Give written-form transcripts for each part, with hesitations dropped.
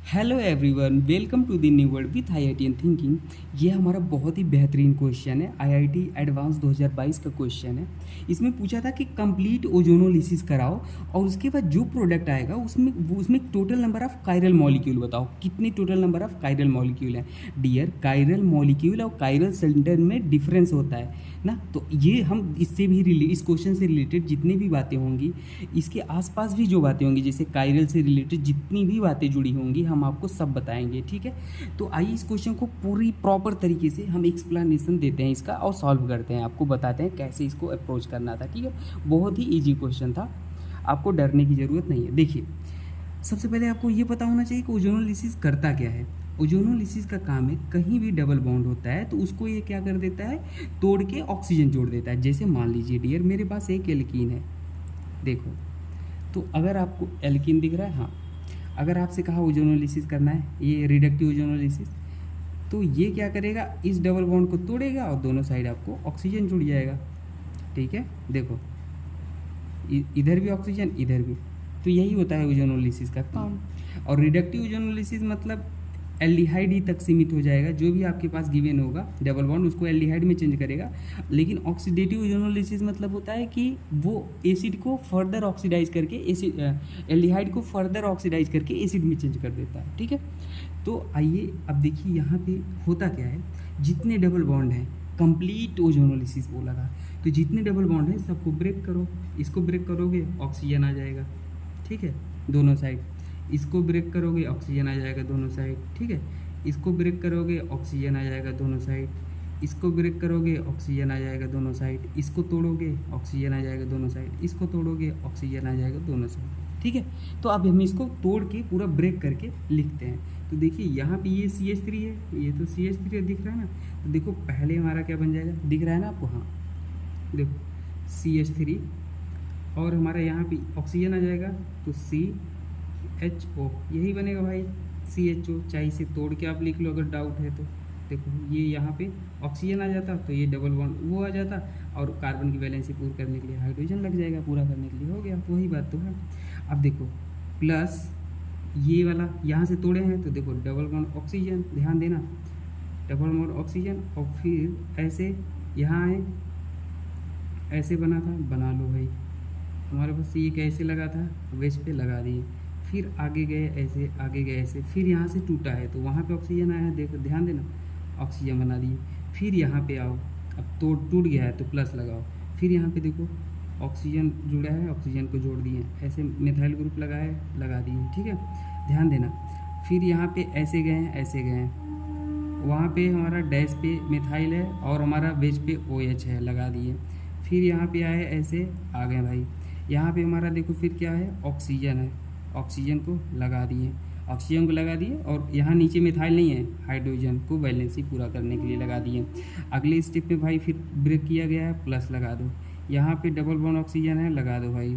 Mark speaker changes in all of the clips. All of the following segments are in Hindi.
Speaker 1: Hello everyone, welcome to the new world with IIT thinking. ये हमारा बहुत ही बेहतरीन क्वेश्चन है। आईआईटी एडवांस 2022 का क्वेश्चन है। इसमें पूछा था कि कंप्लीट ओजोनोलिसिस कराओ और उसके बाद जो प्रोडक्ट आएगा उसमें total number of chiral molecule बताओ। कितनी total number of chiral molecule है। डियर, कायरल मॉलिक्यूल और कायरल सेंटर में डिफरेंस होता है ना। तो ये हम इससे भी इस क्वेश्चन से रिलेटेड जितनी भी बातें होंगी, इसके आसपास भी जो बातें होंगी, जैसे कायरल से रिलेटेड जितनी भी बातें जुड़ी होंगी, हम आपको सब बताएंगे। ठीक है, तो आइए इस क्वेश्चन को पूरी प्रॉपर तरीके से हम एक्सप्लेनेशन देते हैं इसका और सॉल्व करते हैं, आपको बताते हैं कैसे इसको अप्रोच करना था। ठीक है, बहुत ही ईजी क्वेश्चन था, आपको डरने की ज़रूरत नहीं है। देखिए, सबसे पहले आपको ये पता होना चाहिए कि ओजोनोलिसिस करता क्या है। ओजोनोलिसिस का काम है, कहीं भी डबल बॉन्ड होता है तो उसको ये क्या कर देता है, तोड़ के ऑक्सीजन जोड़ देता है। जैसे मान लीजिए डियर, मेरे पास एक एल्कीन है, देखो। तो अगर आपको एल्कीन दिख रहा है, हाँ, अगर आपसे कहा ओजोनोलिसिस करना है, ये रिडक्टिव ओजोनोलिसिस, तो ये क्या करेगा, इस डबल बॉन्ड को तोड़ेगा और दोनों साइड आपको ऑक्सीजन जुड़ जाएगा। ठीक है, देखो इधर भी ऑक्सीजन, इधर भी। तो यही होता है ओजोनोलिसिस का काम। और रिडक्टिव ओजोनोलिसिस मतलब एल्डिहाइड ही तक सीमित हो जाएगा। जो भी आपके पास गिवन होगा डबल बॉन्ड, उसको एल्डिहाइड में चेंज करेगा। लेकिन ऑक्सीडेटिव ओजोनोलिसिस मतलब होता है कि वो एसिड को फर्दर ऑक्सीडाइज करके एसिड, एल्डिहाइड को फर्दर ऑक्सीडाइज करके एसिड में चेंज कर देता है। ठीक है, तो आइए अब देखिए यहाँ पे होता क्या है। जितने डबल बॉन्ड हैं, कंप्लीट ओजोनोलिसिस बोला था, तो जितने डबल बॉन्ड हैं सबको ब्रेक करो। इसको ब्रेक करोगे ऑक्सीजन आ जाएगा। ठीक है, दोनों साइड। इसको ब्रेक करोगे ऑक्सीजन आ जाएगा दोनों साइड। ठीक है, इसको ब्रेक करोगे ऑक्सीजन आ जाएगा दोनों साइड। इसको ब्रेक करोगे ऑक्सीजन आ जाएगा दोनों साइड। इसको तोड़ोगे ऑक्सीजन आ जाएगा दोनों साइड। इसको तोड़ोगे ऑक्सीजन आ जाएगा दोनों साइड। ठीक है, तो अब हम इसको तोड़ के पूरा ब्रेक करके लिखते हैं। तो देखिए यहाँ पे ये CH3 है, ये तो CH3 दिख रहा है ना। तो देखो पहले हमारा क्या बन जाएगा, दिख रहा है ना आपको, हाँ देखो CH3, और हमारा यहाँ पे ऑक्सीजन आ जाएगा तो CHO, यही बनेगा भाई CHO। चाहे इसे तोड़ के आप लिख लो अगर डाउट है तो। देखो ये यहाँ पे ऑक्सीजन आ जाता तो ये डबल बॉन्ड वो आ जाता, और कार्बन की वैलेंसी पूरी करने के लिए हाइड्रोजन लग जाएगा, पूरा करने के लिए हो गया। तो वही बात तो है। अब देखो प्लस ये वाला यहाँ से तोड़े हैं तो देखो डबल बॉन्ड ऑक्सीजन, ध्यान देना, डबल बॉन्ड ऑक्सीजन। और फिर ऐसे यहाँ आए, ऐसे बना था, बना लो भाई। हमारे पास ये कैसे लगा था, वेज पे लगा दिए। फिर आगे गए ऐसे, आगे गए ऐसे, फिर यहाँ से टूटा है तो वहाँ पे ऑक्सीजन आया है, देखो ध्यान देना, ऑक्सीजन बना दिए। फिर यहाँ पे आओ, अब तो टूट गया है तो प्लस लगाओ। फिर यहाँ पे देखो ऑक्सीजन जुड़ा है, ऑक्सीजन को जोड़ दिए, ऐसे मिथाइल ग्रुप लगाए, लगा दिए। ठीक है, ध्यान देना। फिर यहाँ पे ऐसे गए हैं, ऐसे गए हैं, वहाँ पे हमारा डैश पे मिथाइल है और हमारा वेज पे OH है, लगा दिए। फिर यहाँ पे आए ऐसे, आ गए भाई। यहाँ पे हमारा देखो फिर क्या है, ऑक्सीजन है, ऑक्सीजन को लगा दिए, ऑक्सीजन को लगा दिए। और यहाँ नीचे मिथाइल नहीं है, हाइड्रोजन को बैलेंसी पूरा करने के लिए लगा दिए। अगले स्टेप में भाई फिर ब्रेक किया गया है, प्लस लगा दो। यहाँ पे डबल बॉन्ड ऑक्सीजन है, लगा दो भाई।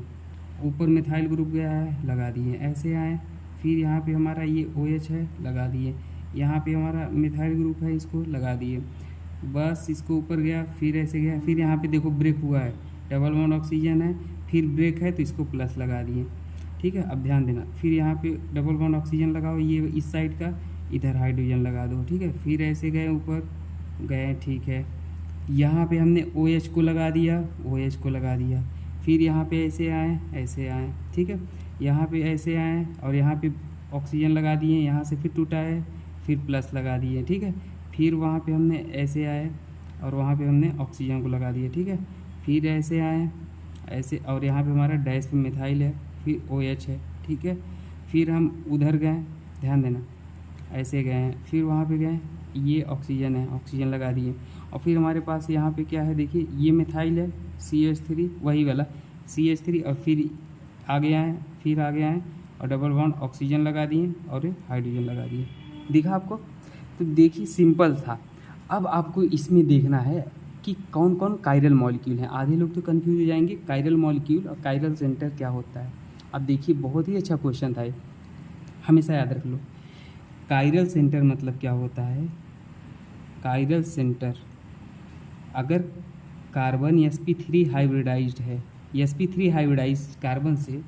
Speaker 1: ऊपर मिथाइल ग्रुप गया है, लगा दिए, ऐसे आए। फिर यहाँ पे हमारा ये OH है, लगा दिए। यहाँ पे हमारा मिथाइल ग्रुप है, इसको लगा दिए। बस इसको ऊपर गया, फिर ऐसे गया, फिर यहाँ पे देखो ब्रेक हुआ है, डबल बॉन्ड ऑक्सीजन है, फिर ब्रेक है तो इसको प्लस लगा दिए। ठीक है, अब ध्यान देना, फिर यहाँ पे डबल बॉन्ड ऑक्सीजन लगाओ, ये इस साइड का, इधर हाइड्रोजन लगा दो। ठीक है, फिर ऐसे गए ऊपर गए। ठीक है, यहाँ पे हमने OH को लगा दिया, OH को लगा दिया। फिर यहाँ पे ऐसे आए, ऐसे आए। ठीक है, यहाँ पे ऐसे आए और यहाँ पे ऑक्सीजन लगा दिए, यहाँ से फिर टूटा है, फिर प्लस लगा दिए। ठीक है, फिर वहाँ पे हमने ऐसे आए और वहाँ पे हमने ऑक्सीजन को लगा दिया। ठीक है, फिर ऐसे आए ऐसे, और यहाँ पे हमारा डैश पे मिथाइल है, फिर OH है। ठीक है, फिर हम उधर गए, ध्यान देना, ऐसे गए हैं, फिर वहाँ पे गए, ये ऑक्सीजन है, ऑक्सीजन लगा दिए। और फिर हमारे पास यहाँ पे क्या है, देखिए ये मिथाइल है, CH3, वही वाला CH3, और फिर आगे आए, फिर आगे आए और डबल बॉन्ड ऑक्सीजन लगा दिए और हाइड्रोजन लगा दिए। दिखा आपको? तो देखिए सिंपल था। अब आपको इसमें देखना है कि कौन कौन कायरल मॉलिक्यूल हैं। आधे लोग तो कंफ्यूज हो जाएंगे, कायरल मॉलिक्यूल और कायरल सेंटर क्या होता है। अब देखिए बहुत ही अच्छा क्वेश्चन था ये, हमेशा याद रख लो। कायरल सेंटर मतलब क्या होता है, कायरल सेंटर, अगर कार्बन sp3 हाइब्रिडाइज्ड है, sp3 हाइब्रिडाइज्ड कार्बन से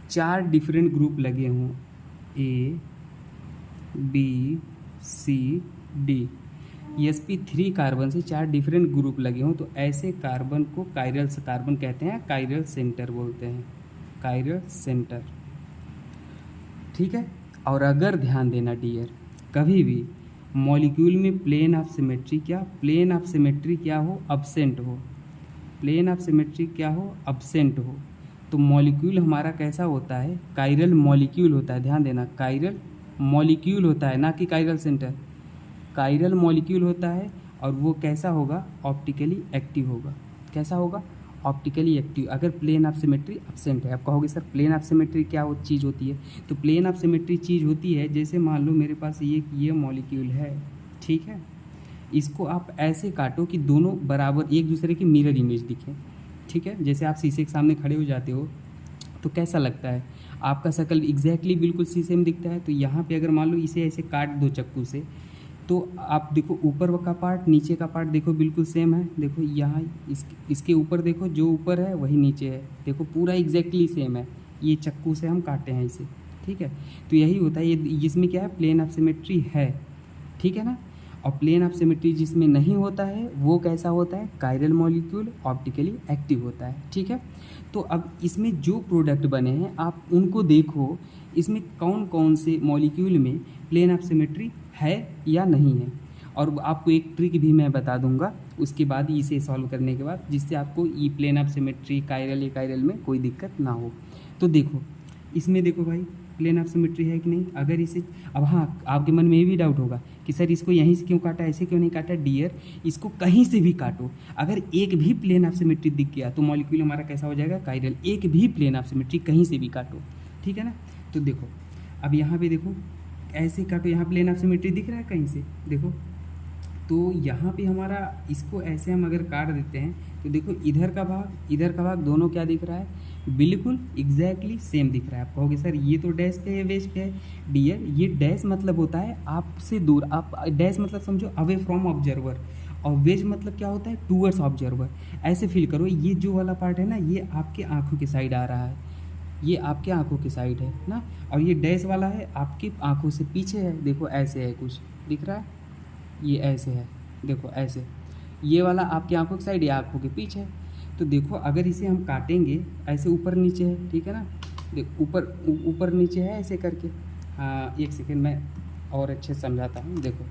Speaker 1: 4 डिफरेंट ग्रुप लगे हों, A b c d, sp3 carbon से 4 डिफरेंट ग्रुप लगे हों तो ऐसे कार्बन को कायरल कार्बन कहते हैं, कायरल सेंटर बोलते हैं, कायरल सेंटर। ठीक है। और अगर ध्यान देना डियर, कभी भी मॉलिक्यूल में प्लेन ऑफ सिमेट्री क्या हो, अब्सेंट हो, प्लेन ऑफ सिमेट्री क्या हो, अब्सेंट हो, तो मॉलिक्यूल हमारा कैसा होता है, कायरल मॉलिक्यूल होता है। ध्यान देना, कायरल मॉलिक्यूल होता है, ना कि कायरल सेंटर, कायरल मॉलिक्यूल होता है। और वो कैसा होगा, ऑप्टिकली एक्टिव होगा। कैसा होगा, ऑप्टिकली एक्टिव, अगर प्लेन ऑफ सिमेट्री एब्सेंट है। आप कहोगे सर प्लेन ऑफ सिमेट्री क्या चीज़ होती है, तो प्लेन ऑफ सिमेट्री चीज़ होती है, जैसे मान लो मेरे पास ये मॉलिक्यूल है, ठीक है, इसको आप ऐसे काटो कि दोनों बराबर एक दूसरे की मिरर इमेज दिखे। ठीक है, जैसे आप शीशे के सामने खड़े हो जाते हो तो कैसा लगता है, आपका शक्ल एग्जैक्टली बिल्कुल शीशे में दिखता है। तो यहाँ पे अगर मान लो इसे ऐसे काट दो चक्कू से, तो आप देखो ऊपर का पार्ट नीचे का पार्ट देखो बिल्कुल सेम है। देखो यहाँ इसके ऊपर देखो, जो ऊपर है वही नीचे है, देखो पूरा एग्जैक्टली सेम है। ये चक्कू से हम काटे हैं इसे। ठीक है, तो यही होता है, ये जिसमें क्या है, प्लेन ऑफ सिमेट्री है। ठीक है ना। और प्लेन ऑफ सिमेट्री जिसमें नहीं होता है वो कैसा होता है, कायरल मॉलिक्यूल, ऑप्टिकली एक्टिव होता है। ठीक है, तो अब इसमें जो प्रोडक्ट बने हैं आप उनको देखो, इसमें कौन कौन से मॉलिक्यूल में प्लेन ऑफ सिमेट्री है या नहीं है। और आपको एक ट्रिक भी मैं बता दूंगा उसके बाद, इसे सॉल्व करने के बाद, जिससे आपको e plane of symmetry chiral या कायरल में कोई दिक्कत ना हो। तो देखो इसमें देखो भाई, प्लेन ऑफ सिमेट्री है कि नहीं। अगर इसे, अब हाँ आपके मन में ये भी डाउट होगा कि सर इसको यहीं से क्यों काटा, ऐसे क्यों नहीं काटा। डियर, इसको कहीं से भी काटो, अगर एक भी प्लेन ऑफ सिमेट्री दिख गया तो मॉलिक्यूल हमारा कैसा हो जाएगा, कायरल। एक भी प्लेन ऑफ सिमेट्री कहीं से भी काटो, ठीक है ना। तो देखो अब यहाँ पे देखो, ऐसे काटो, यहाँ प्लेन ऑफ सिमेट्री दिख रहा है कहीं से, देखो। तो यहाँ पे हमारा इसको ऐसे हम अगर काट देते हैं तो देखो इधर का भाग दोनों क्या दिख रहा है, बिल्कुल एग्जैक्टली सेम दिख रहा है। आप कहोगे सर ये तो डैश पे है, वेज पे है। डियर, ये डैश मतलब होता है आपसे दूर, आप डैश मतलब समझो अवे फ्रॉम ऑब्जर्वर, और वेज मतलब क्या होता है, टूवर्ड्स ऑब्जर्वर। ऐसे फील करो, ये जो वाला पार्ट है ना, ये आपके आँखों के साइड आ रहा है, ये आपके आँखों की साइड है ना, और ये डैश वाला है आपकी आँखों से पीछे है। देखो ऐसे है, कुछ दिख रहा है, ये ऐसे है, देखो ऐसे। ये वाला आपकी आँखों की साइड, ये आँखों के पीछे है। तो देखो अगर इसे हम काटेंगे ऐसे, ऊपर नीचे है, ठीक है ना, देखो ऊपर नीचे है ऐसे करके। हाँ एक सेकेंड मैं और अच्छे से समझाता हूँ। देखो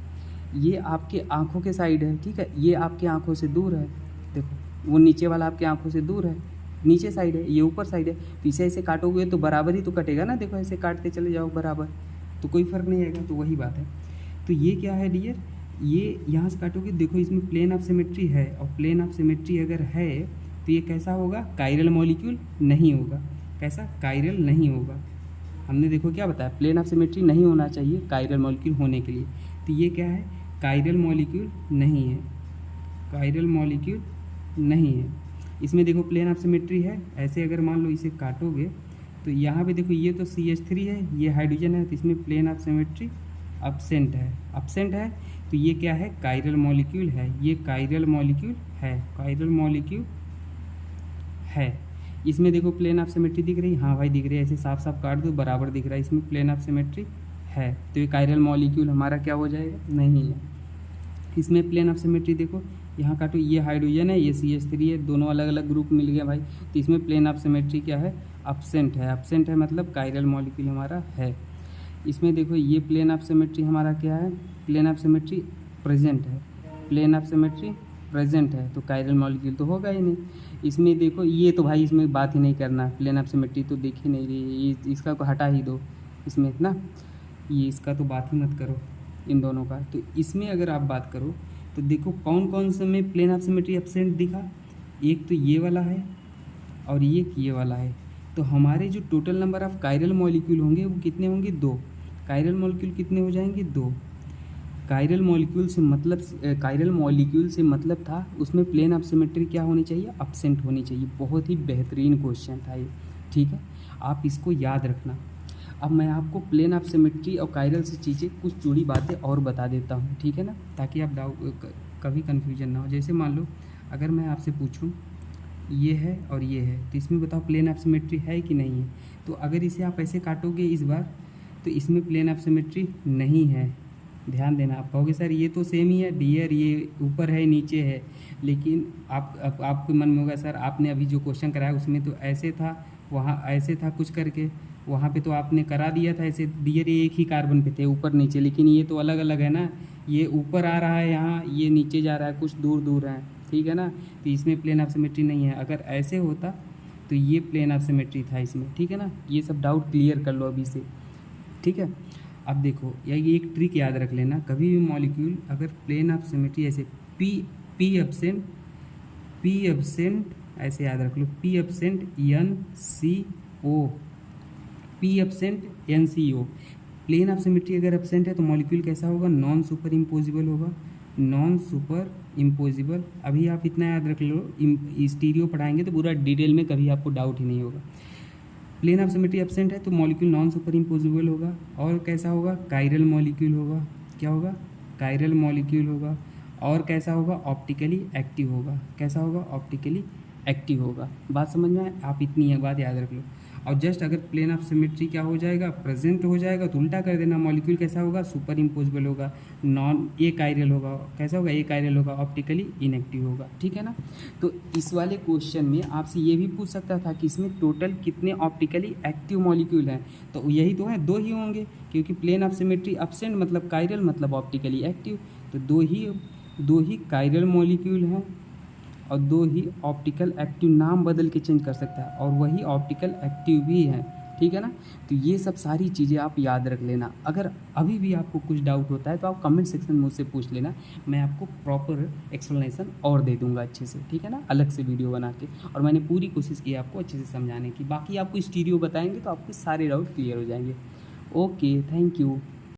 Speaker 1: ये आपके आँखों के साइड है, ठीक है, ये आपकी आँखों से दूर है। देखो वो नीचे वाला आपकी आँखों से दूर है, नीचे साइड है, ये ऊपर साइड है। तो इसे ऐसे काटोगे तो बराबर ही तो कटेगा ना। देखो ऐसे काटते चले जाओ बराबर, तो कोई फ़र्क नहीं आएगा। तो वही बात है। तो ये क्या है डियर, ये यहाँ से काटोगे, देखो इसमें प्लेन ऑफ सिमेट्री है, और प्लेन ऑफ सिमेट्री अगर है तो ये कैसा होगा, कायरल मॉलिक्यूल नहीं होगा। कैसा, कायरल नहीं होगा। हमने देखो क्या बताया, प्लेन ऑफ सिमेट्री नहीं होना चाहिए कायरल मॉलिक्यूल होने के लिए। तो ये क्या है, कायरल मॉलिक्यूल नहीं है, कायरल मॉलिक्यूल नहीं है। इसमें देखो प्लेन ऑफ सिमेट्री है। ऐसे अगर मान लो इसे काटोगे तो यहाँ पे देखो ये तो CH3 है, ये हाइड्रोजन है, तो इसमें प्लेन ऑफ सिमेट्री अब्सेंट है। तो ये क्या है, कायरल मॉलिक्यूल है, ये कायरल मॉलिक्यूल है, कायरल मॉलिक्यूल है। इसमें देखो प्लेन ऑफ सिमेट्री दिख रही है, हाँ भाई दिख रही है, ऐसे साफ साफ काट दो बराबर दिख रहा है, इसमें प्लेन ऑफ सिमेट्री है। तो ये कायरल मॉलिक्यूल हमारा क्या हो जाएगा, नहीं है। इसमें प्लेन ऑफ सिमेट्री देखो, यहाँ काटो, ये हाइड्रोजन है, ये CH3 है, दोनों अलग अलग ग्रुप मिल गया भाई। तो इसमें प्लेन ऑफ सिमेट्री क्या है, अब्सेंट है मतलब कायरल मॉलिक्यूल हमारा है। इसमें देखो ये प्लेन ऑफ सिमेट्री हमारा क्या है, प्लेन ऑफ सिमेट्री प्रेजेंट है, प्लेन ऑफ सिमेट्री प्रेजेंट है, तो कायरल मॉलिक्यूल तो होगा ही नहीं। इसमें देखो ये तो भाई इसमें बात ही नहीं करना, प्लेन ऑफ सिमेट्री तो देख ही नहीं रही है, इसका को हटा ही दो इसमें ना, ये इसका तो बात ही मत करो इन दोनों का। तो इसमें अगर आप बात करो तो देखो कौन कौन से में प्लेन ऑफ सिमेट्री एब्सेंट दिखा, एक तो ये वाला है और ये वाला है। तो हमारे जो total number of chiral molecule होंगे वो कितने होंगे, 2। कायरल मॉलिक्यूल कितने हो जाएंगे, 2। कायरल मॉलिक्यूल से मतलब था उसमें प्लेन ऑफ सिमेट्री क्या होनी चाहिए, एब्सेंट होनी चाहिए। बहुत ही बेहतरीन क्वेश्चन था ये, ठीक है, आप इसको याद रखना। अब मैं आपको प्लेन ऑफ सिमेट्री और कायरल से चीज़ें कुछ जुड़ी बातें और बता देता हूँ, ठीक है ना, ताकि आप कभी कन्फ्यूजन ना हो। जैसे मान लो अगर मैं आपसे पूछूं ये है और ये है, तो इसमें बताओ प्लेन ऑफ सिमेट्री है कि नहीं है। तो अगर इसे आप ऐसे काटोगे इस बार, तो इसमें प्लेन ऑफ सिमेट्री नहीं है। ध्यान देना, आप कहोगे सर ये तो सेम ही है डियर, ये ऊपर है नीचे है, लेकिन आपके मन में होगा सर आपने अभी जो क्वेश्चन कराया उसमें तो ऐसे था, वहाँ ऐसे था कुछ करके, वहाँ पे तो आपने करा दिया था ऐसे, डियर ये एक ही कार्बन पे थे ऊपर नीचे, लेकिन ये तो अलग अलग है ना, ये ऊपर आ रहा है यहाँ, ये नीचे जा रहा है, कुछ दूर दूर है, ठीक है ना। तो इसमें प्लेन ऑफ सिमेट्री नहीं है। अगर ऐसे होता तो ये प्लेन ऑफ सिमेट्री था इसमें, ठीक है ना। ये सब डाउट क्लियर कर लो अभी से, ठीक है। अब देखो ये एक ट्रिक याद रख लेना, कभी भी मॉलिक्यूल अगर प्लेन ऑफ सिमेट्री ऐसे पी एब्सेंट ऐसे याद रख लो, P absent N C O, P absent N C O, plane of symmetry अगर एब्सेंट है तो मॉलिक्यूल कैसा होगा, नॉन सुपर इम्पोजिबल होगा, नॉन सुपर इम्पोजिबल। अभी आप इतना याद रख लो, स्टीरियो पढ़ाएंगे तो पूरा डिटेल में कभी आपको डाउट ही नहीं होगा। प्लेन ऑफ सिमेट्री एब्सेंट है तो मॉलिक्यूल नॉन सुपर इम्पोजिबल होगा, और कैसा होगा, कायरल मॉलिक्यूल होगा, क्या होगा, कायरल मॉलिक्यूल होगा, और कैसा होगा, ऑप्टिकली एक्टिव होगा, कैसा होगा, ऑप्टिकली एक्टिव होगा। बात समझ में आए, आप इतनी बात याद रख लो। और जस्ट अगर प्लेन ऑफ सिमेट्री क्या हो जाएगा, प्रेजेंट हो जाएगा तो उल्टा कर देना, मॉलिक्यूल कैसा होगा, सुपर इम्पोजिबल होगा, नॉन ए कायरल होगा, कैसा होगा, ए कायरल होगा, ऑप्टिकली इनएक्टिव होगा, ठीक है ना। तो इस वाले क्वेश्चन में आपसे ये भी पूछ सकता था कि इसमें टोटल कितने ऑप्टिकली एक्टिव मॉलिक्यूल हैं, तो यही तो है, दो ही होंगे, क्योंकि प्लेन ऑफ सिमेट्री एब्सेंट मतलब कायरल मतलब ऑप्टिकली एक्टिव, तो दो ही कायरल मॉलिक्यूल हैं और दो ही ऑप्टिकल एक्टिव, नाम बदल के चेंज कर सकता है, और वही ऑप्टिकल एक्टिव भी है, ठीक है ना। तो ये सब सारी चीज़ें आप याद रख लेना। अगर अभी भी आपको कुछ डाउट होता है तो आप कमेंट सेक्शन में मुझसे पूछ लेना, मैं आपको प्रॉपर एक्सप्लेनेशन और दे दूंगा अच्छे से, ठीक है ना, अलग से वीडियो बना के। और मैंने पूरी कोशिश की आपको अच्छे से समझाने की, बाकी आपको स्टीरियो बताएंगे तो आपके सारे डाउट क्लियर हो जाएंगे। Okay, thank you.